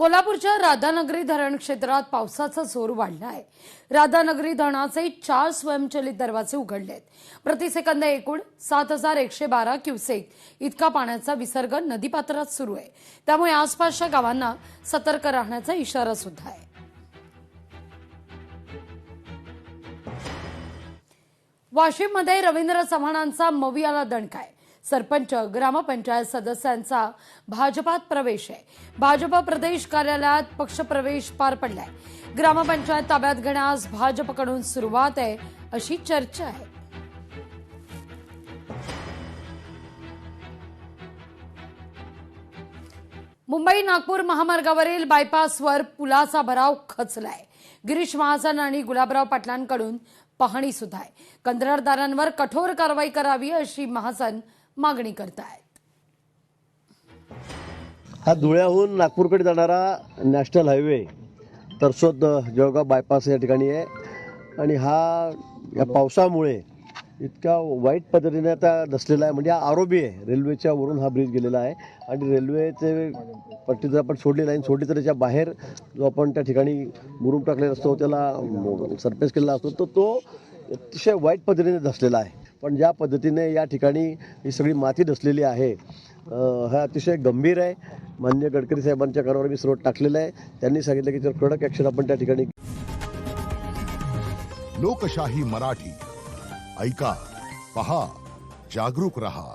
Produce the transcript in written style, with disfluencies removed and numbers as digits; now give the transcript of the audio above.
कोल्हापूरच्या राधानगरी धरण क्षेत्रात पावसाचा जोर वाढला आहे। राधानगरी धरणाचे 4 स्वयंचलित दरवाजे उघडलेत। प्रतिसेकंद एकूण 7112 क्युसेक इतका पाण्याचा विसर्ग नदीपात्रात सुरू आहे। त्यामुळे आसपासच्या गावांना सतर्क राहण्याचा इशारा सुद्धा आहे। वाशिममध्ये रवींद्र चव्हाणांचा मवियाला दणका आहे। सरपंच ग्रामपंचायत सदस्यांचा भाजपात प्रवेश आहे। भाजप प्रदेश कार्यालयात पक्षप्रवेश पार पडलाय। ग्रामपंचायत ताब्यात घेण्यास भाजपकडून सुरुवात आहे अशी चर्चा आहे। मुंबई नागपूर महामार्गावरील बायपासवर पुलाचा भराव खचलाय। गिरीश महाजन आणि गुलाबराव पाटलांकडून पाहणी सुद्धा आहे। कंत्राटदारांवर कठोर कारवाई करावी अशी महाजन मागणी करतायत। हा धुळ्याहून नागपूरकडे जाणारा national highway Tarsod Jalgaon bypass या ठिकाणी आहे आणि या पावसामुळे इतका वाईट पद्धतीने आता धसलेला आहे। म्हणजे हा आरोबी आहे, रेल्वेच्या वरून हा ब्रिज गेलेला आहे आणि रेल्वेचे पट्टी जर आपण सोडली लाईन सोडली तर त्याच्या बाहेर जो आपण त्या ठिकाणी मुरुम टाकलेला असतो त्याला सरफेस केलेला असतो तो अतिशय वाईट पद्धतीने धसलेला आहे। पण ज्या पद्धतीने या ठिकाणी ही सगळी माती धसलेली आहे हा अतिशय गंभीर आहे। माननीय गडकरी साहेबांच्या कानावर मी सर्व टाकलेलं आहे। त्यांनी सांगितलं की जर कडक ॲक्शन आपण त्या ठिकाणी। लोकशाही मराठी ऐका, पहा, जागरूक रहा।